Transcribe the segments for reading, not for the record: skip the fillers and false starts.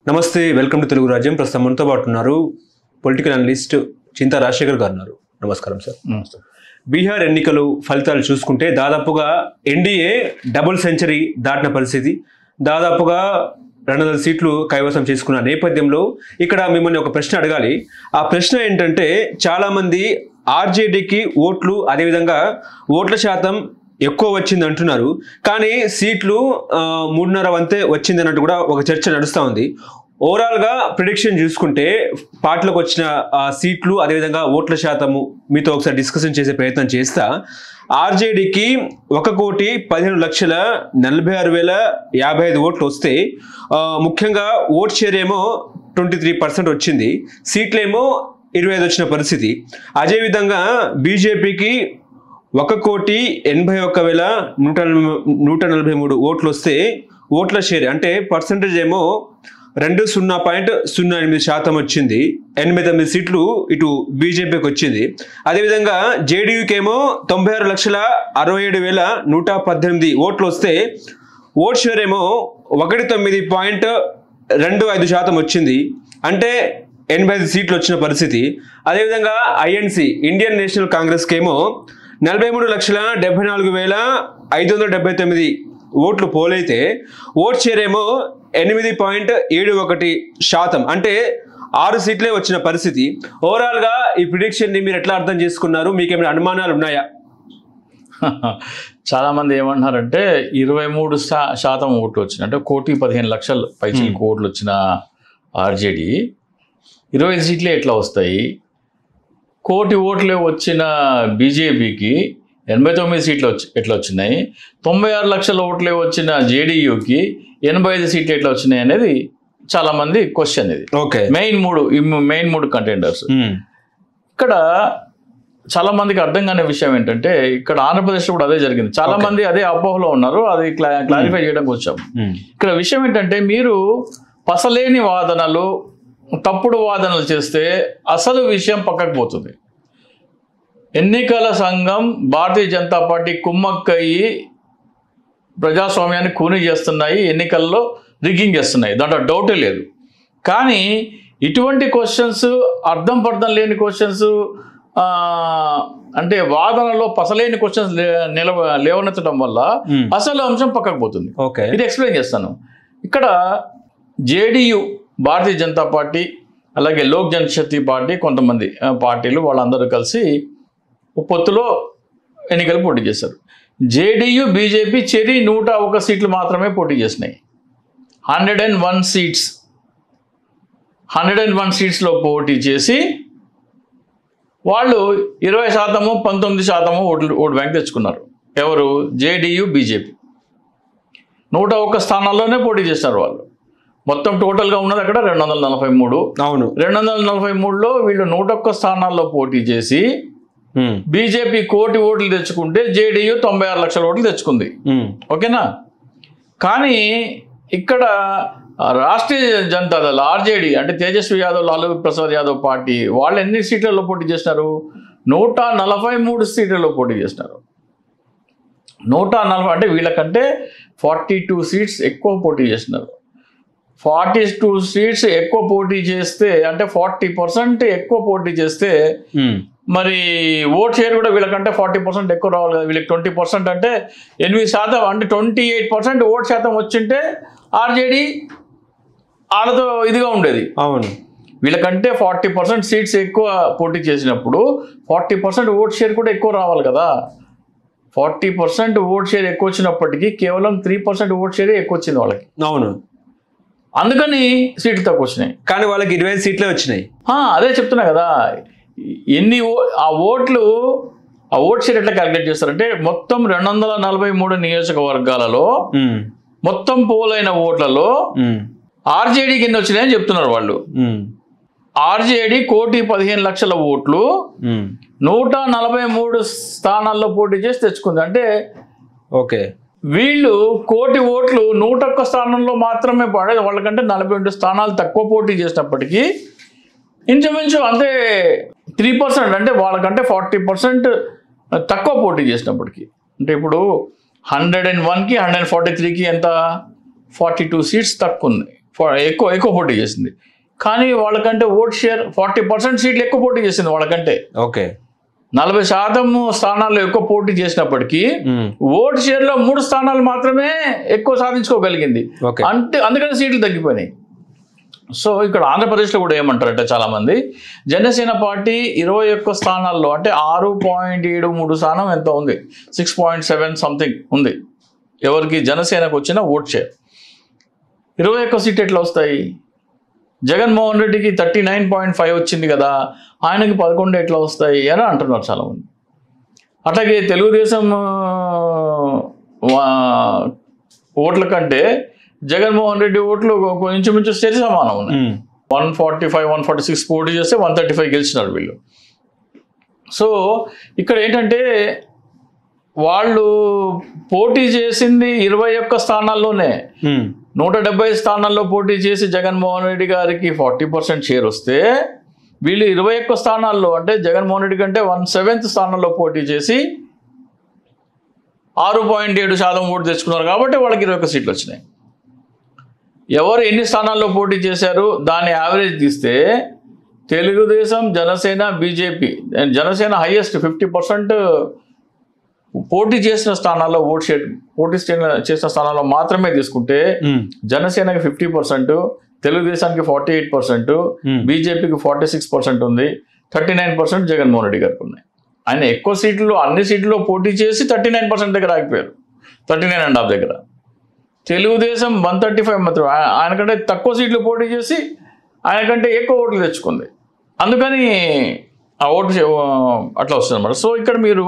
నమస్తే, welcome to Telugu రాజ్యం. ప్రస్తుతం మనతో పాటు ఉన్నారు పొలిటికల్ అనలిస్ట్ చింతా రాజశేఖర్ గారు ఉన్నారు. నమస్కారం సార్. నమస్తే. బీహార్ ఎన్నికలు ఫలితాలు చూసుకుంటే దాదాపుగా ఎన్డీఏ డబుల్ సెంచరీ దాటిన పరిస్థితి, దాదాపుగా 200 సీట్లు కైవసం చేసుకున్న నేపథ్యంలో ఇక్కడ మిమ్మల్ని ఒక ప్రశ్న అడగాలి. ఆ ప్రశ్న ఏంటంటే, చాలామంది ఆర్జేడీకి ఓట్లు, అదేవిధంగా ఓట్ల శాతం ఎక్కువ వచ్చింది అంటున్నారు. కానీ సీట్లు 3.5 వంతే వచ్చింది అన్నట్టు కూడా ఒక చర్చ నడుస్తూ ఉంది. ఓవరాల్గా ప్రిడిక్షన్ చూసుకుంటే పార్టీలకు వచ్చిన సీట్లు, అదేవిధంగా ఓట్ల శాతము మీతో ఒకసారి డిస్కషన్ చేసే ప్రయత్నం చేస్తా. ఆర్జేడీకి 1,46,46,055 ఓట్లు వస్తే, ముఖ్యంగా ఓట్ షేర్ ఏమో 23% వచ్చింది, సీట్లేమో 25 వచ్చిన పరిస్థితి. అదేవిధంగా బీజేపీకి 1,81,143 ఓట్లు వస్తే, ఓట్ల షేర్ అంటే పర్సంటేజ్ ఏమో 20.08% వచ్చింది. 88 సీట్లు ఇటు బీజేపీకి వచ్చింది. అదేవిధంగా జేడీయూకి ఏమో 96,67,118 ఓట్లు వస్తే, ఓట్ షేర్ ఏమో 19.25% వచ్చింది. అంటే 85 సీట్లు వచ్చిన పరిస్థితి. అదేవిధంగా ఐఎన్సి, ఇండియన్ నేషనల్ కాంగ్రెస్కి ఏమో 43,74,579 ఓట్లు పోలైతే, ఓట్ షేర్ ఏమో 8.71%, అంటే 6 సీట్లే వచ్చిన పరిస్థితి. ఓవరాల్గా ఈ ప్రిడిక్షన్ని మీరు ఎట్లా అర్థం చేసుకున్నారు? మీకు ఏమైనా అనుమానాలు ఉన్నాయా? చాలా మంది ఏమంటున్నారంటే 23% ఓట్లు వచ్చినాయి, అంటే 1,15,00,000 పైచిలకు ఓట్లు వచ్చిన ఆర్జేడీ 25 సీట్లే ఎట్లా వస్తాయి? 1,00,00,000 ఓట్లే వచ్చిన బీజేపీకి 89 సీట్లు ఎట్లా వచ్చినాయి? 96 లక్షల ఓట్లే వచ్చిన జేడీయూకి 85 సీట్లు ఎట్లా వచ్చినాయి అనేది చాలా మంది క్వశ్చన్. ఇది మెయిన్ మూడు కంటెండర్స్. ఇక్కడ చాలా మందికి అర్థం కాని విషయం ఏంటంటే, ఇక్కడ ఆంధ్రప్రదేశ్లో కూడా అదే జరిగింది. చాలా మంది అదే అపోహలో ఉన్నారు. అది క్లారిఫై చేయడానికి వచ్చాం. ఇక్కడ విషయం ఏంటంటే, మీరు పసలేని వాదనలు, తప్పుడు వాదనలు చేస్తే అసలు విషయం పక్కకు పోతుంది. ఎన్నికల సంఘం, భారతీయ జనతా పార్టీ కుమ్మక్కయ్యి ప్రజాస్వామ్యాన్ని కూని చేస్తున్నాయి, ఎన్నికల్లో రిగ్గింగ్ చేస్తున్నాయి, దాంట్లో డౌటే లేదు. కానీ ఇటువంటి క్వశ్చన్స్, అర్థం పర్థం లేని క్వశ్చన్స్, అంటే వాదనలో పసలేని క్వశ్చన్స్ లేవనెత్తడం వల్ల అసలు అంశం పక్కకు పోతుంది. ఇది ఎక్స్ప్లెయిన్ చేస్తాను. ఇక్కడ జేడీయూ, భారతీయ జనతా పార్టీ, అలాగే లోక్ జనశక్తి పార్టీ, కొంతమంది పార్టీలు వాళ్ళందరూ కలిసి పొత్తులో ఎన్నికలు పోటీ చేశారు. జేడీయూ, బీజేపీ చెరి 101 సీట్లు మాత్రమే పోటీ చేసినాయి. 101 సీట్స్లో పోటీ చేసి వాళ్ళు 20%, 19% ఓటు బ్యాంక్ తెచ్చుకున్నారు. ఎవరు? జేడీయూ, బీజేపీ 101 స్థానాల్లోనే పోటీ చేశారు వాళ్ళు. మొత్తం టోటల్గా ఉన్నది అక్కడ 243. అవును, 243లో వీళ్ళు 101 స్థానాల్లో పోటీ చేసి బీజేపీ 1,00,00,000 ఓట్లు తెచ్చుకుంటే జేడీయూ 96 లక్షల ఓట్లు తెచ్చుకుంది. ఓకేనా? కానీ ఇక్కడ రాష్ట్రీయ జనతా దళ, ఆర్జేడీ, అంటే తేజస్వి యాదవ్, లాలూ ప్రసాద్ యాదవ్ పార్టీ, వాళ్ళు ఎన్ని సీట్లలో పోటీ చేసినారు? 143 సీట్లలో పోటీ చేసినారు. 140 అంటే వీళ్ళకంటే 42 సీట్స్ ఎక్కువ పోటీ చేసినారు. 42 సీట్స్ ఎక్కువ పోటీ చేస్తే, అంటే 40% ఎక్కువ పోటీ చేస్తే, మరి ఓట్ షేర్ కూడా వీళ్ళకంటే 40% ఎక్కువ రావాలి కదా. వీళ్ళకి 20% అంటే 8%, అంటే 28% ఓట్ శాతం వచ్చింటే ఆర్జేడీ వాళ్ళతో ఇదిగా ఉండేది. అవును, వీళ్ళకంటే 40% సీట్స్ ఎక్కువ పోటీ చేసినప్పుడు 40% ఓట్ షేర్ కూడా ఎక్కువ రావాలి కదా. 40% ఓట్ షేర్ ఎక్కువ వచ్చినప్పటికీ కేవలం 3% ఓట్ షేరే ఎక్కువ వచ్చింది వాళ్ళకి. అవును, అందుకని సీట్లు తక్కువ వచ్చినాయి. కానీ వాళ్ళకి 25 సీట్లే వచ్చినాయి. అదే చెప్తున్నా కదా. ఆ ఓట్ షేర్ ఎట్లా క్యాలిక్యులేట్ చేస్తారంటే, మొత్తం 243 నియోజకవర్గాలలో మొత్తం పోలైన ఓట్లలో ఆర్జేడీకి ఎన్ని వచ్చినాయని చెప్తున్నారు వాళ్ళు. ఆర్జేడీ 1,15,00,000 ఓట్లు 143 స్థానాల్లో పోటీ చేసి తెచ్చుకుంది. అంటే వీళ్ళు 1,00,00,000 ఓట్లు 101 స్థానంలో మాత్రమే పడేది. వాళ్ళకంటే 42 స్థానాలు తక్కువ పోటీ చేసినప్పటికీ ఇంచుమించు అంటే 3%, అంటే వాళ్ళకంటే 40% తక్కువ పోటీ చేసినప్పటికీ. అంటే ఇప్పుడు 101కి 143కి ఎంత? 42 సీట్స్ తక్కువ ఉంది. ఎక్కువ పోటీ చేసింది. కానీ వాళ్ళకంటే ఓట్ షేర్ 40% సీట్లు ఎక్కువ పోటీ చేసింది వాళ్ళకంటే. ఓకే, 40% స్థానాల్లో ఎక్కువ పోటీ చేసినప్పటికీ ఓట్ షేర్లో 3 స్థానాలు మాత్రమే ఎక్కువ సాధించుకోగలిగింది. అందుకని సీట్లు తగ్గిపోయినాయి. సో ఇక్కడ ఆంధ్రప్రదేశ్లో కూడా ఏమంటారంటే చాలామంది, జనసేన పార్టీ 21 స్థానాల్లో అంటే 6.73 స్థానం ఎంత ఉంది, 6.7 సంథింగ్ ఉంది ఎవరికి, జనసేనకు వచ్చిన ఓట్ షేర్. 21 సీట్లు ఎట్లా వస్తాయి? జగన్మోహన్ రెడ్డికి 39.5 వచ్చింది కదా, ఆయనకి 11 ఎట్లా వస్తాయి అని అంటున్నారు చాలామంది. అట్లాగే తెలుగుదేశం ఓట్ల కంటే జగన్మోహన్ రెడ్డి ఓట్లు ఇంచుమించు సరి సమానం ఉన్నాయి. 145, 146 పోటీ చేస్తే 135 గెలిచినారు వీళ్ళు. సో ఇక్కడ ఏంటంటే వాళ్ళు పోటీ చేసింది 21 స్థానాల్లోనే, 170 స్థానాల్లో పోటీ చేసి జగన్మోహన్ రెడ్డి గారికి 40% షేర్ వస్తే, వీళ్ళు 21 స్థానాల్లో అంటే జగన్మోహన్ రెడ్డి కంటే 1/7 స్థానంలో పోటీ చేసి 6.7% ఓటు తెచ్చుకున్నారు కాబట్టి వాళ్ళకి 21 సీట్లు వచ్చినాయి. ఎవరు ఎన్ని స్థానాల్లో పోటీ చేశారు దాన్ని యావరేజ్ తీస్తే తెలుగుదేశం, జనసేన, బీజేపీ, జనసేన హైయెస్ట్ 50% పోటీ చేసిన స్థానాల్లో ఓట్ షేర్ పోటీ చేసిన స్థానాల్లో మాత్రమే తీసుకుంటే జనసేనకి 50%, తెలుగుదేశానికి 48%, బీజేపీకి 46% ఉంది, 39% జగన్మోహన్ రెడ్డి గారికి ఉన్నాయి. ఆయన ఎక్కువ సీట్లు అన్ని సీట్లలో పోటీ చేసి 39% దగ్గర ఆగిపోయారు, 39.5 దగ్గర. తెలుగుదేశం 135 మాత్రం, ఆయనకంటే తక్కువ సీట్లు పోటీ చేసి ఆయనకంటే ఎక్కువ ఓట్లు తెచ్చుకుంది. అందుకని ఆ ఓటు అట్లా వస్తుంది అన్నమాట. సో ఇక్కడ మీరు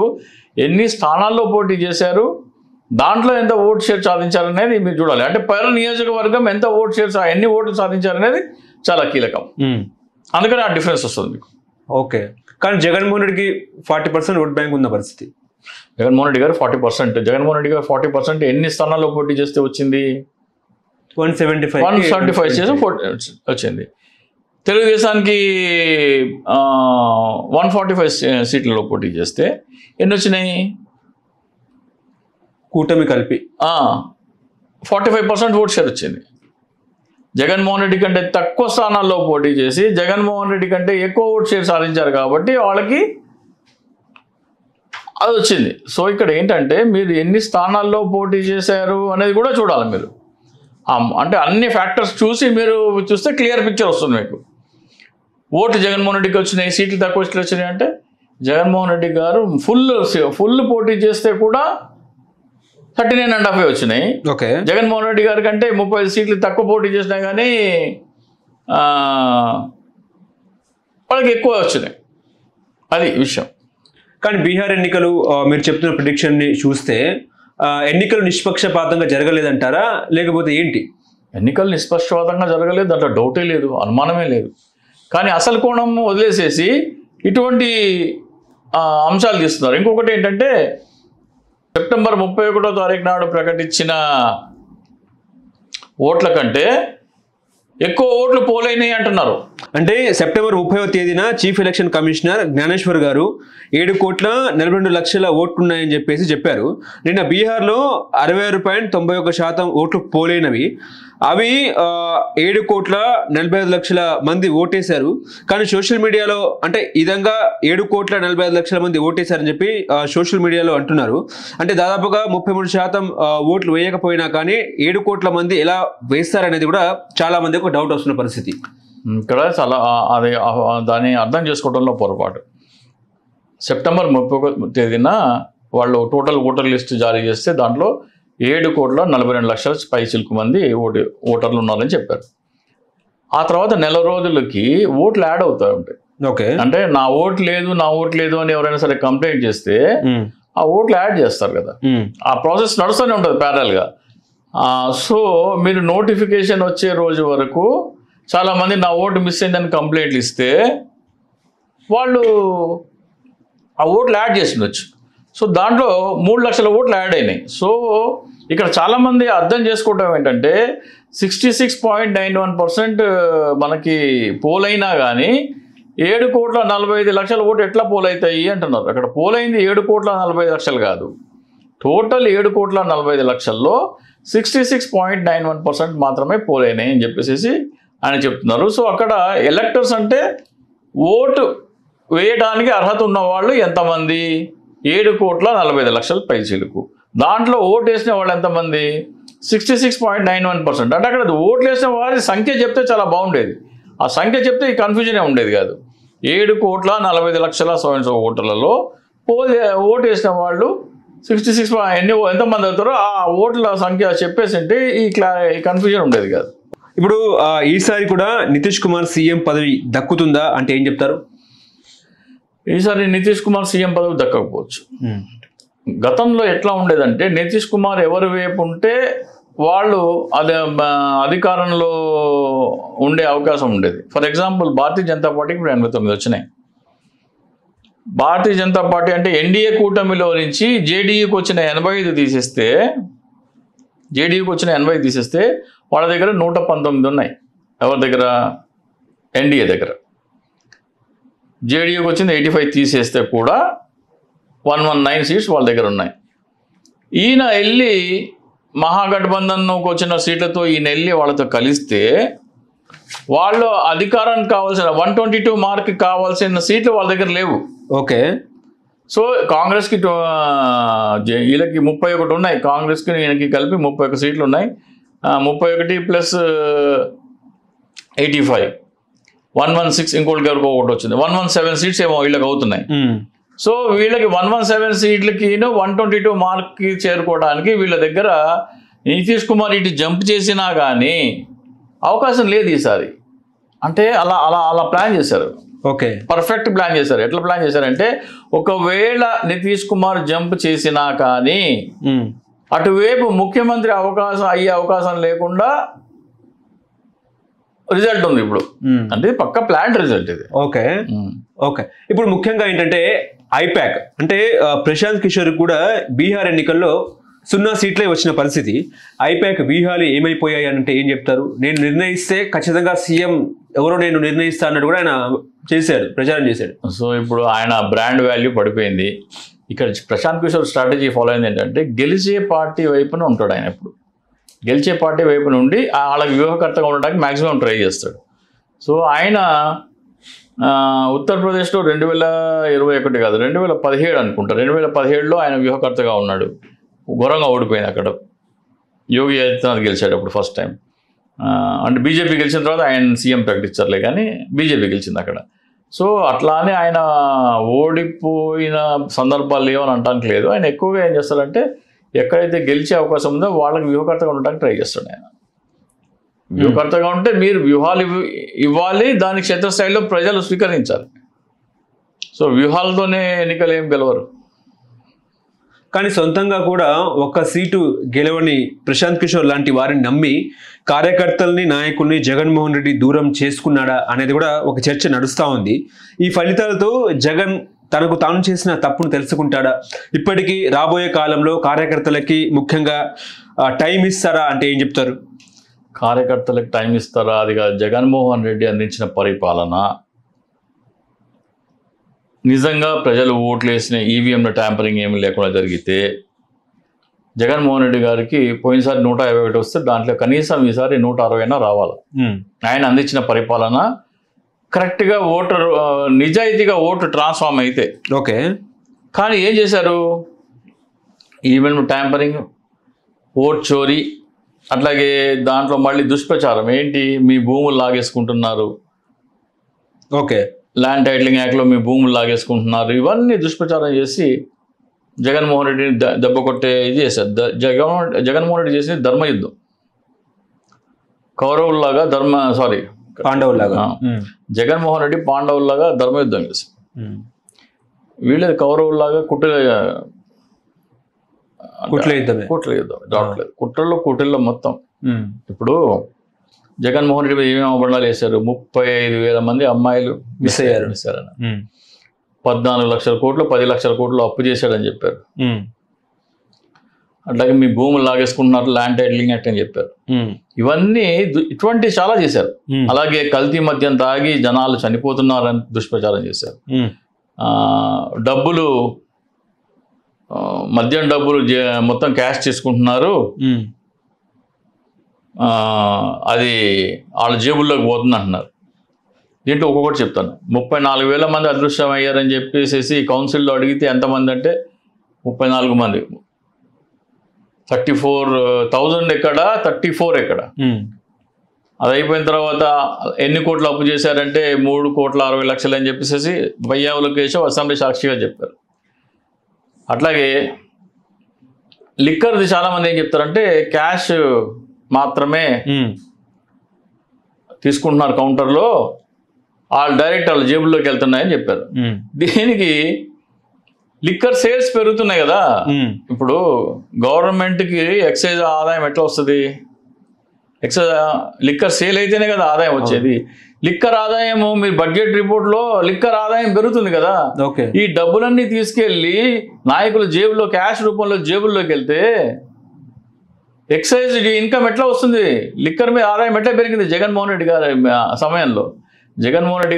ఎన్ని స్థానాల్లో పోటీ చేశారు, దాంట్లో ఎంత ఓటు షేర్ సాధించాలనేది మీరు చూడాలి. అంటే పైన నియోజకవర్గం ఎంత ఓటు షేర్, ఎన్ని ఓట్లు సాధించాలనేది చాలా కీలకం. అందుకని ఆ డిఫరెన్స్ వస్తుంది మీకు. ఓకే, కానీ జగన్మోహన్ రెడ్డికి 40% ఓట్ బ్యాంక్ ఉన్న పరిస్థితి. జగన్మోహన్ రెడ్డి గారు 40%, జగన్మోహన్ రెడ్డి గారు 40% ఎన్ని స్థానాల్లో పోటీ చేస్తే వచ్చింది? 175 చేసి వచ్చింది. తెలుగుదేశానికి 145 సీట్లలో పోటీ చేస్తే ఎన్ని వచ్చినాయి? కూటమి కలిపి 45% ఓట్ షేర్ వచ్చింది. జగన్మోహన్ రెడ్డి కంటే తక్కువ స్థానాల్లో పోటీ చేసి జగన్మోహన్ రెడ్డి కంటే ఎక్కువ ఓట్ షేర్ సాధించారు కాబట్టి వాళ్ళకి అది వచ్చింది. సో ఇక్కడ ఏంటంటే మీరు ఎన్ని స్థానాల్లో పోటీ చేశారు అనేది కూడా చూడాలి మీరు. అంటే అన్ని ఫ్యాక్టర్స్ చూసి మీరు చూస్తే క్లియర్ పిక్చర్ వస్తుంది మీకు. ఓట్లు జగన్మోహన్ రెడ్డికి వచ్చినాయి, సీట్లు తక్కువ సీట్లు వచ్చినాయి అంటే జగన్మోహన్ రెడ్డి గారు ఫుల్ పోటీ చేస్తే కూడా 39.5 వచ్చినాయి. ఓకే, జగన్మోహన్ రెడ్డి గారి కంటే 30 సీట్లు తక్కువ పోటీ చేసినా కానీ వాళ్ళకి ఎక్కువ వచ్చినాయి. అది విషయం. కానీ బీహార్ ఎన్నికలు మీరు చెప్తున్న ప్రిడిక్షన్ని చూస్తే ఎన్నికలు నిష్పక్షపాతంగా జరగలేదంటారా, లేకపోతే ఏంటి? ఎన్నికలు నిష్పక్షపాతంగా జరగలేదు, దాంట్లో డౌటే లేదు, అనుమానమే లేదు. కానీ అసలు కోణం వదిలేసేసి ఇటువంటి అంశాలు తీస్తున్నారు. ఇంకొకటి ఏంటంటే సెప్టెంబర్ 31వ తారీఖు నాడు ప్రకటించిన ఓట్ల కంటే ఎక్కువ ఓట్లు పోలైనాయి అంటున్నారు. అంటే సెప్టెంబర్ 30వ తేదీన చీఫ్ ఎలక్షన్ కమిషనర్ జ్ఞానేశ్వర్ గారు 7,42,00,000 ఓట్లున్నాయని చెప్పారు. నిన్న బీహార్లో 66.91% ఓట్లు పోలైనవి. అవి 7,45,00,000 మంది ఓటేశారు. కానీ సోషల్ మీడియాలో అంటే ఈ విధంగా 7,45,00,000 మంది ఓటేశారని చెప్పి సోషల్ మీడియాలో అంటున్నారు. అంటే దాదాపుగా 33% ఓట్లు వేయకపోయినా కానీ 7 కోట్ల మంది ఎలా వేస్తారనేది కూడా చాలా మందికి ఒక డౌట్ వస్తున్న పరిస్థితి. ఇక్కడ చాలా అది దాన్ని అర్థం చేసుకోవడంలో పొరపాటు. సెప్టెంబర్ 30వ తేదీన వాళ్ళు టోటల్ ఓటర్ లిస్ట్ జారీ చేస్తే దాంట్లో 7,42,00,000 పైచిలకు మంది ఓటర్లు ఉన్నారని చెప్పారు. ఆ తర్వాత నెల రోజులకి ఓట్లు యాడ్ అవుతూ ఉంటాయి. ఓకే, అంటే నా ఓటు లేదు అని ఎవరైనా సరే కంప్లైంట్ చేస్తే ఆ ఓట్లు యాడ్ చేస్తారు కదా, ఆ ప్రాసెస్ నడుస్తూనే ఉంటుంది ప్యారల్గా. సో మీరు నోటిఫికేషన్ వచ్చే రోజు వరకు చాలామంది నా ఓటు మిస్ అయిందని కంప్లైంట్లు ఇస్తే వాళ్ళు ఆ ఓట్లు యాడ్ చేసిండొచ్చు. సో దాంట్లో 3 లక్షల ఓట్లు యాడ్ అయినాయి. సో ఇక్కడ చాలామంది అర్థం చేసుకోవటం ఏంటంటే 66.91% మనకి పోలైనా కానీ 7,45,00,000 ఓటు ఎట్లా పోలవుతాయి అంటున్నారు. అక్కడ పోలైంది 7,45,00,000 కాదు, టోటల్ 7,45,00,000లో 66.91% మాత్రమే పోలైనాయి అని చెప్పేసి ఆయన చెప్తున్నారు. సో అక్కడ ఎలక్టర్స్ అంటే ఓటు వేయడానికి అర్హత ఉన్న వాళ్ళు ఎంతమంది? 7,45,00,000 పైచీలకు. దాంట్లో ఓటు వేసిన వాళ్ళు ఎంతమంది? 66.91%. అంటే అక్కడ ఓట్లు వేసిన వారి సంఖ్య చెప్తే చాలా బాగుండేది. ఆ సంఖ్య చెప్తే ఈ కన్ఫ్యూజనే ఉండేది కాదు. 7,45,00,000 స్వయం ఓటర్లలో ఓటు వేసిన వాళ్ళు 66 ఎంతమంది అవుతారో ఆ ఓట్ల సంఖ్య చెప్పేసింటే ఈ కన్ఫ్యూజన్ ఉండేది కాదు. ఇప్పుడు ఈసారి కూడా నితీష్ కుమార్ సీఎం పదవి దక్కుతుందా అంటే ఏం చెప్తారు? ఈసారి నితీష్ కుమార్ సీఎం పదవి దక్కకపోవచ్చు. గతంలో ఎట్లా ఉండేదంటే నితీష్ కుమార్ ఎవరి వైపు ఉంటే వాళ్ళు అధికారంలో ఉండే అవకాశం ఉండేది. ఫర్ ఎగ్జాంపుల్ భారతీయ జనతా పార్టీకి ఇప్పుడు 89 వచ్చినాయి. భారతీయ జనతా పార్టీ అంటే ఎన్డీఏ కూటమిలో నుంచి జేడీయూకి వచ్చిన 85 తీసేస్తే వాళ్ళ దగ్గర 119 ఉన్నాయి. ఎవరి దగ్గర? ఎన్డీఏ దగ్గర. జేడీయూకి వచ్చింది 85 తీసేస్తే కూడా 119 సీట్స్ వాళ్ళ దగ్గర ఉన్నాయి. ఈయన వెళ్ళి మహాగఠబంధన్కి వచ్చిన సీట్లతో ఈయన వెళ్ళి వాళ్ళతో కలిస్తే వాళ్ళు అధికారానికి కావాల్సిన 122 మార్క్ కావాల్సిన సీట్లు వాళ్ళ దగ్గర లేవు. ఓకే. సో కాంగ్రెస్కి వీళ్ళకి 31 ఉన్నాయి. కాంగ్రెస్కి ఈయనకి కలిపి 31 సీట్లు ఉన్నాయి. 31 ప్లస్ 85 116 ఇంకోటి గారికి ఒకటి వచ్చింది. 117 సీట్స్ ఏమో వీళ్ళకి అవుతున్నాయి. సో వీళ్ళకి 117 సీట్లకి 122 మార్క్కి చేరుకోవడానికి వీళ్ళ దగ్గర నితీష్ కుమార్ ఇటు జంప్ చేసినా కానీ అవకాశం లేదు ఈసారి. అంటే అలా అలా అలా ప్లాన్ చేశారు. ఓకే, పర్ఫెక్ట్ ప్లాన్ చేశారు. ఎట్లా ప్లాన్ చేశారంటే ఒకవేళ నితీష్ కుమార్ జంప్ చేసినా కానీ అటువైపు ముఖ్యమంత్రి అయ్యే అవకాశం లేకుండా రిజల్ట్ ఉంది ఇప్పుడు. అంటే పక్క ప్లాన్ రిజల్ట్ ఇది. Okay okay. ఇప్పుడు ముఖ్యంగా ఏంటంటే ఐపాక్ అంటే ప్రశాంత్ కిషోర్ కూడా బీహార్ ఎన్నికల్లో 0 సీట్లే వచ్చిన పరిస్థితి. ఐపాక్ వ్యూహాలు ఏమైపోయాయి అంటే ఏం చెప్తారు? నేను నిర్ణయిస్తే ఖచ్చితంగా సీఎం ఎవరో నేను నిర్ణయిస్తా అన్నట్టు కూడా ఆయన చేశాడు, ప్రచారం చేశాడు. సో ఇప్పుడు ఆయన బ్రాండ్ వాల్యూ పడిపోయింది. ఇక్కడ ప్రశాంత్ కిషోర్ స్ట్రాటజీ ఫాలో అయింది ఏంటంటే గెలిచే పార్టీ వైపున ఉంటాడు ఆయన. ఎప్పుడు గెలిచే పార్టీ వైపు నుండి వాళ్ళకి వ్యూహకర్తగా ఉండడానికి మ్యాక్సిమం ట్రై చేస్తాడు. సో ఆయన ఉత్తరప్రదేశ్లో 2021 కాదు 2017 అనుకుంటా, 2017లో ఆయన వ్యూహకర్తగా ఉన్నాడు. ఘోరంగా ఓడిపోయింది అక్కడ. యోగి ఆదిత్యనాథ్ గెలిచాడు అప్పుడు ఫస్ట్ టైం. అంటే బీజేపీ గెలిచిన తర్వాత ఆయన సీఎం ప్రకటించారులే కానీ బీజేపీ గెలిచింది అక్కడ. సో అట్లానే ఆయన ఓడిపోయిన సందర్భాలు లేవని అనడానికి లేదు. ఆయన ఎక్కువగా ఏం చేస్తాడంటే ఎక్కడైతే గెలిచే అవకాశం ఉందో వాళ్ళకి వ్యూహకర్తగా ఉండడానికి ట్రై చేస్తాడు ఆయన. వ్యూహకర్తగా ఉంటే మీరు వ్యూహాలు ఇవ్వాలి, దాని క్షేత్రస్థాయిలో ప్రజలు స్వీకరించాలి. సో వ్యూహాలతోనే ఎన్నికలు ఏం గెలవరు. కానీ సొంతంగా కూడా ఒక్క సీటు గెలవని ప్రశాంత్ కిషోర్ లాంటి వారిని నమ్మి కార్యకర్తల్ని నాయకుల్ని జగన్మోహన్ రెడ్డి దూరం చేసుకున్నాడా అనేది కూడా ఒక చర్చ నడుస్తూ ఉంది. ఈ ఫలితాలతో జగన్ తనకు తాను చేసిన తప్పును తెలుసుకుంటాడా? ఇప్పటికీ రాబోయే కాలంలో కార్యకర్తలకి ముఖ్యంగా టైం ఇస్తారా అంటే ఏం చెప్తారు? కార్యకర్తలకు టైం ఇస్తారా? అది కాదు. జగన్మోహన్ రెడ్డి అందించిన పరిపాలన నిజంగా ప్రజలు ఓట్లు వేసిన ఈవీఎంల ట్యాంపరింగ్ ఏమి లేకుండా జరిగితే జగన్మోహన్ రెడ్డి గారికి పోయినసారి 151 వస్తే దాంట్లో కనీసం ఈసారి 160 రావాలి. ఆయన అందించిన పరిపాలన కరెక్ట్గా ఓటర్ నిజాయితీగా ఓటు ట్రాన్స్ఫార్మ్ అయితే ఓకే. కానీ ఏం చేశారు? ఈవెన్ ట్యాంపరింగ్, ఓట్ చోరీ, అట్లాగే దాంట్లో మళ్ళీ దుష్ప్రచారం. ఏంటి? మీ భూములు లాగేసుకుంటున్నారు, ఓకే, ల్యాండ్ టైటిలింగ్ యాక్ట్లో మీ భూములు లాగేసుకుంటున్నారు, ఇవన్నీ దుష్ప్రచారం చేసి జగన్మోహన్ రెడ్డిని దెబ్బ కొట్టే ఇది చేశారు. జగన్మోహన్ రెడ్డి చేసింది ధర్మయుద్ధం. కౌరవుల్లాగా పాండవుల్లాగా జగన్మోహన్ రెడ్డి పాండవుల్లాగా ధర్మయుద్ధం చేశారు. వీళ్ళది కౌరవుల్లాగా కుట్ర యుద్ధం రావట్లేదు. కుట్రల్లో మొత్తం. ఇప్పుడు జగన్మోహన్ రెడ్డి ఏమేమి అబద్ధాలు వేశారు? 35,000 మంది అమ్మాయిలు మిస్ అయ్యారని, 14 లక్షల కోట్లు 10 లక్షల కోట్లు అప్పు చేశాడని చెప్పారు. అట్లాగే మీ భూములు లాగేసుకుంటున్నారు, ల్యాండ్ టైటిలింగ్ యాక్ట్ అని చెప్పారు. ఇవన్నీ ఇటువంటి చాలా చేశారు. అలాగే కల్తీ మద్యం తాగి జనాలు చనిపోతున్నారని దుష్ప్రచారం చేశారు. డబ్బులు మద్యం డబ్బులు మొత్తం క్యాష్ తీసుకుంటున్నారు, అది వాళ్ళ జేబుల్లోకి పోతుంది అంటున్నారు. దీంట్లో ఒక్కొక్కటి చెప్తాను. 34,000 మంది అదృష్టం అయ్యారని చెప్పేసి కౌన్సిల్లో అడిగితే ఎంతమంది అంటే 34 మంది. 34,000 ఎక్కడ, 34 ఎక్కడ? అది అయిపోయిన తర్వాత ఎన్ని కోట్లు అప్పు చేశారంటే 3,60,00,000 అని చెప్పేసి వైయా లోకేశవ్ అసెంబ్లీ సాక్షిగా చెప్పారు. అట్లాగే లిక్కర్ది చాలామంది ఏం చెప్తారంటే క్యాష్ మాత్రమే తీసుకుంటున్నారు కౌంటర్లో, వాళ్ళు డైరెక్ట్ వాళ్ళ జేబుల్లోకి వెళ్తున్నాయని చెప్పారు. దీనికి లిక్కర్ సేల్స్ పెరుగుతున్నాయి కదా. ఇప్పుడు గవర్నమెంట్కి ఎక్సైజ్ ఆదాయం ఎట్లా వస్తుంది? ఎక్సైజ్ లిక్కర్ సేల్ అయితేనే కదా ఆదాయం వచ్చేది. లిక్కర్ ఆదాయము మీ బడ్జెట్ రిపోర్ట్లో లిక్కర్ ఆదాయం పెరుగుతుంది కదా. ఈ డబ్బులన్నీ తీసుకెళ్ళి నాయకుల జేబులో క్యాష్ రూపంలో జేబుల్లోకి వెళ్తే ఎక్సైజ్ ఇన్కమ్ ఎట్లా వస్తుంది? లిక్కర్ మీద ఆదాయం ఎట్లా పెరిగింది? జగన్మోహన్ రెడ్డి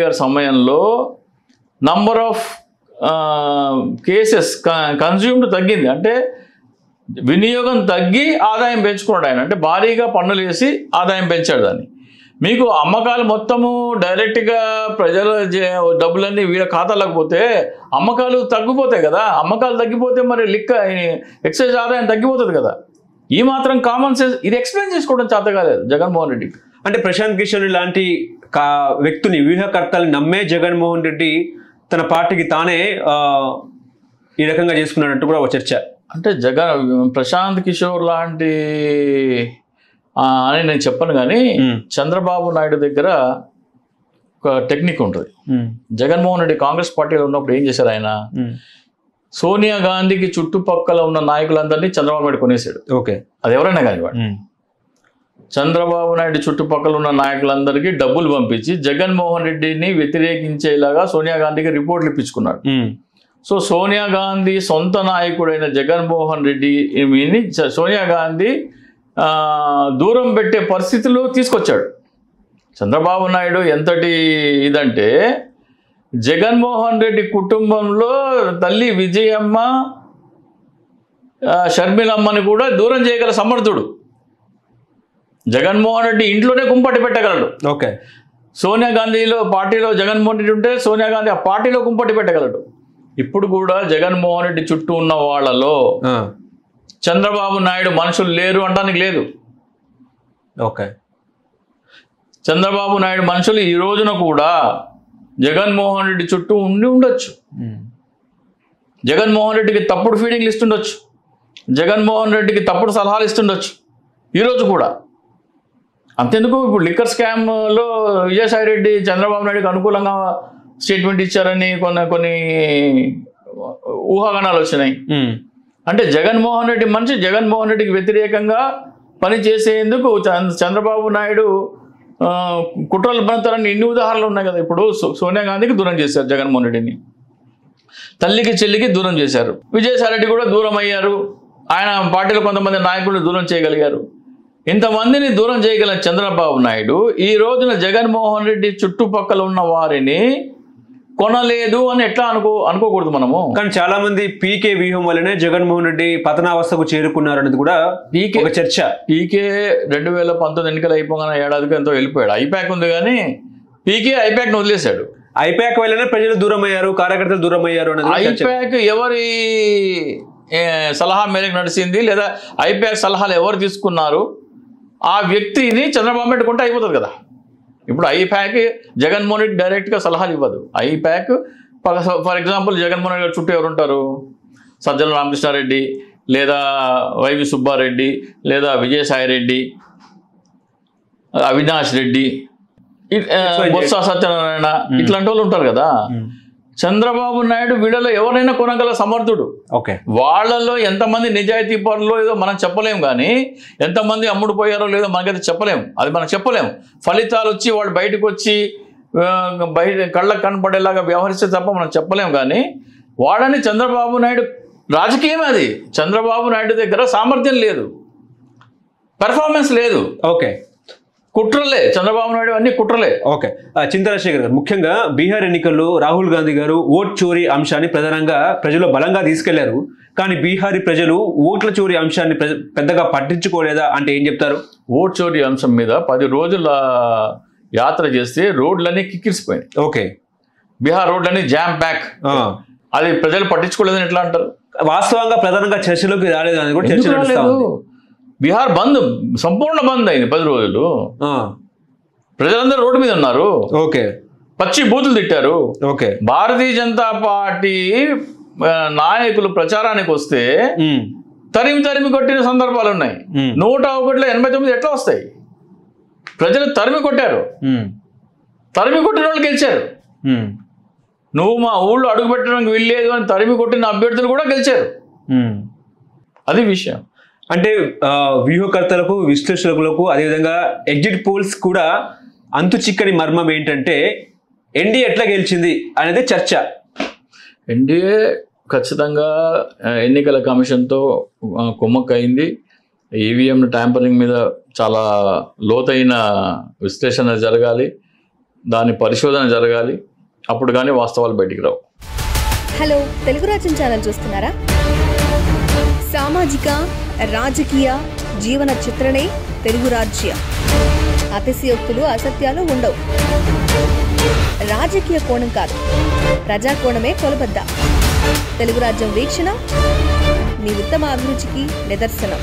గారి సమయంలో నంబర్ ఆఫ్ కేసెస్ కన్జ్యూమ్డ్ తగ్గింది. అంటే వినియోగం తగ్గి ఆదాయం పెంచుకున్నాడు ఆయన. అంటే భారీగా పన్నులు వేసి ఆదాయం పెంచాడు దాన్ని. మీకు అమ్మకాలు మొత్తము డైరెక్ట్గా ప్రజల డబ్బులన్నీ వీళ్ళ ఖాతాలకు పోతే అమ్మకాలు తగ్గిపోతాయి కదా. అమ్మకాలు తగ్గిపోతే మరి ఎక్సైజ్ ఆదాయం తగ్గిపోతుంది కదా. ఈ మాత్రం కామన్ సెన్స్ ఇది ఎక్స్ప్లెయిన్ చేసుకోవడం చేత కాలేదు జగన్మోహన్ రెడ్డికి. అంటే ప్రశాంత్ కిషోర్ లాంటి వ్యక్తిని, వ్యూహకర్తల్ని నమ్మే జగన్మోహన్ రెడ్డి తన పార్టీకి తానే ఈ రకంగా చేసుకున్నట్టు కూడా ఒక చర్చ. అంటే ప్రశాంత్ కిషోర్ లాంటి అని నేను చెప్పను, కానీ చంద్రబాబు నాయుడు దగ్గర ఒక టెక్నిక్ ఉంటుంది. జగన్మోహన్ రెడ్డి కాంగ్రెస్ పార్టీలో ఉన్నప్పుడు ఏం చేశారు ఆయన? సోనియా గాంధీకి చుట్టుపక్కల ఉన్న నాయకులందరినీ చంద్రబాబు నాయుడు కొనేసాడు. అది ఎవరైనా కానీ చంద్రబాబు నాయుడు చుట్టుపక్కల ఉన్న నాయకులందరికీ డబ్బులు పంపించి జగన్మోహన్ రెడ్డిని వ్యతిరేకించేలాగా సోనియా గాంధీకి రిపోర్ట్లు ఇప్పించుకున్నాడు. సో సోనియా గాంధీ సొంత నాయకుడైన జగన్మోహన్ రెడ్డిని సోనియా గాంధీ దూరం పెట్టే పరిస్థితులు తీసుకొచ్చాడు. చంద్రబాబు నాయుడు ఎంతటి ఇదంటే జగన్మోహన్ రెడ్డి కుటుంబంలో తల్లి విజయమ్మ, షర్మిలమ్మని కూడా దూరం చేయగల సమర్థుడు. జగన్మోహన్ రెడ్డి ఇంట్లోనే కుంపటి పెట్టగలడు. సోనియా గాంధీలో పార్టీలో జగన్మోహన్ రెడ్డి ఉంటే సోనియా గాంధీ ఆ పార్టీలో కుంపటి పెట్టగలడు. ఇప్పుడు కూడా జగన్మోహన్ రెడ్డి చుట్టూ ఉన్న వాళ్ళలో చంద్రబాబు నాయుడు మనుషులు లేరు అనడానికి లేదు. చంద్రబాబు నాయుడు మనుషులు ఈ రోజున కూడా జగన్మోహన్ రెడ్డి చుట్టూ ఉండి ఉండొచ్చు. జగన్మోహన్ రెడ్డికి తప్పుడు ఫీడింగ్లు ఇస్తుండొచ్చు. జగన్మోహన్ రెడ్డికి తప్పుడు సలహాలు ఇస్తుండొచ్చు ఈరోజు కూడా. అంతెందుకు, ఇప్పుడు లిక్కర్ స్కామ్లో విజయసాయి రెడ్డి చంద్రబాబు నాయుడుకి అనుకూలంగా స్టేట్మెంట్ ఇచ్చారని కొన్ని ఊహాగానాలు వచ్చినాయి. అంటే జగన్మోహన్ రెడ్డి మనిషి జగన్మోహన్ రెడ్డికి వ్యతిరేకంగా పని చేసేందుకు చంద్రబాబు నాయుడు కుట్రలు పడతారని ఇన్ని ఉదాహరణలు ఉన్నాయి కదా. ఇప్పుడు సోనియా గాంధీకి దూరం చేశారు జగన్మోహన్ రెడ్డిని, తల్లికి చెల్లికి దూరం చేశారు. విజయసాయి రెడ్డి కూడా దూరం అయ్యారు. ఆయన పార్టీలో కొంతమంది నాయకులను దూరం చేయగలిగారు. ఇంతమందిని దూరం చేయగల చంద్రబాబు నాయుడు ఈ రోజున జగన్మోహన్ రెడ్డి చుట్టుపక్కల ఉన్న వారిని కొనలేదు అని ఎట్లా అనుకోకూడదు మనము. కానీ చాలా మంది పీకే వ్యూహం వల్లనే జగన్మోహన్ రెడ్డి పతనావస్థకు చేరుకున్నారు అనేది కూడా ఒక చర్చ. పీకే 2019 ఎన్నికలు అయిపోగానే ఏడాదికి ఎంతో వెళ్ళిపోయాడు. ఐపాక్ ఉంది కానీ పీకే ఐపాక్ని వదిలేశాడు. ఐపాక్ వల్లనే ప్రజలు దూరం అయ్యారు, కార్యకర్తలు దూరం అయ్యారు అనేది. ఐపాక్ ఎవరి సలహా మేరకు నడిచింది, లేదా ఐపాక్ సలహాలు ఎవరు తీసుకున్నారు, ఆ వ్యక్తిని చంద్రబాబు నాయుడు కొంటే అయిపోతుంది కదా. ఇప్పుడు ఐపాక్ జగన్మోహన్ రెడ్డి డైరెక్ట్గా సలహాలు ఇవ్వదు. ఐపాక్ ఫర్ ఎగ్జాంపుల్ జగన్మోహన్ రెడ్డి చుట్టూ ఎవరు ఉంటారు? సజ్జల రామకృష్ణారెడ్డి, లేదా వైవి సుబ్బారెడ్డి, లేదా విజయసాయి రెడ్డి, అవినాష్ రెడ్డి, బొత్స సత్యనారాయణ, ఇట్లాంటి వాళ్ళు ఉంటారు కదా. చంద్రబాబు నాయుడు వీళ్ళలో ఎవరైనా కొనగల సమర్థుడు. వాళ్ళలో ఎంతమంది నిజాయితీ పరులో ఏదో మనం చెప్పలేము, కానీ ఎంతమంది అమ్ముడుపోయారో లేదో మనకైతే చెప్పలేము. అది మనం చెప్పలేము. ఫలితాలు వచ్చి వాళ్ళు బయటకు వచ్చి కళ్ళకు కనపడేలాగా వ్యవహరిస్తే తప్ప మనం చెప్పలేము. కానీ వాడని చంద్రబాబు నాయుడు రాజకీయం, అది చంద్రబాబు నాయుడు దగ్గర సామర్థ్యం లేదు, పెర్ఫార్మెన్స్ లేదు. కుట్రలే, చంద్రబాబు నాయుడు అన్ని కుట్రలే. ఓకే, చింతరాజశేఖర్ గారు, ముఖ్యంగా బీహార్ ఎన్నికల్లో రాహుల్ గాంధీ గారు ఓట్ చోరీ అంశాన్ని ప్రధానంగా ప్రజలు బలంగా తీసుకెళ్లారు. కానీ బీహారీ ప్రజలు ఓట్ల చోరీ అంశాన్ని పెద్దగా పట్టించుకోలేదా అంటే ఏం చెప్తారు? ఓట్ చోరీ అంశం మీద 10 రోజుల యాత్ర చేస్తే రోడ్లన్నీ కిక్కిరిసిపోయినాయి. ఓకే, బీహార్ రోడ్లన్నీ జామ్ ప్యాక్. అది ప్రజలు పట్టించుకోలేదని ఎట్లా అంటారు? వాస్తవంగా ప్రధానంగా చర్చలోకి రాలేదు అని కూడా చర్చ నడుస్తా ఉంది. బీహార్ బంద్, సంపూర్ణ బంద్ అయింది 10 రోజులు. ప్రజలందరూ రోడ్డు మీద ఉన్నారు. ఓకే, పచ్చి బూతులు తిట్టారు. ఓకే, భారతీయ జనతా పార్టీ నాయకులు ప్రచారానికి వస్తే తరిమి కొట్టిన సందర్భాలు ఉన్నాయి. 101లో 89 ఎట్లా వస్తాయి? ప్రజలు తరిమి కొట్టారు. తరిమి కొట్టిన వాళ్ళు గెలిచారు. నువ్వు మా ఊళ్ళో అడుగు పెట్టడానికి వీల్లేదు అని తరిమి కొట్టిన అభ్యర్థులు కూడా గెలిచారు. అది విషయం. అంటే వ్యూహకర్తలకు, విశ్లేషకులకు, అదేవిధంగా ఎగ్జిట్ పోల్స్ కూడా అంతు చిక్కని మర్మం ఏంటంటే ఎన్డీఏ ఎట్లా గెలిచింది అనేది చర్చ. ఎన్డీఏ ఖచ్చితంగా ఎన్నికల కమిషన్తో కుమ్మక్కయింది. ఈవీఎం ట్యాంపరింగ్ మీద చాలా లోతైన విశ్లేషణ జరగాలి, దాని పరిశోధన జరగాలి. అప్పుడు కానీ వాస్తవాలు బయటికి రావు. హలో, తెలుగు రాజ్యం ఛానల్ చూస్తున్నారా? సామాజిక, రాజకీయ, జీవన చిత్రణే తెలుగు రాజ్యం. అతిశయోక్తులు, అసత్యాలు ఉండవు. రాజకీయ కోణం కాదు, ప్రజా కోణమే కొలబద్ద. తెలుగు రాజ్యం వీక్షణ మీ ఉత్తమ అభిరుచికి నిదర్శనం.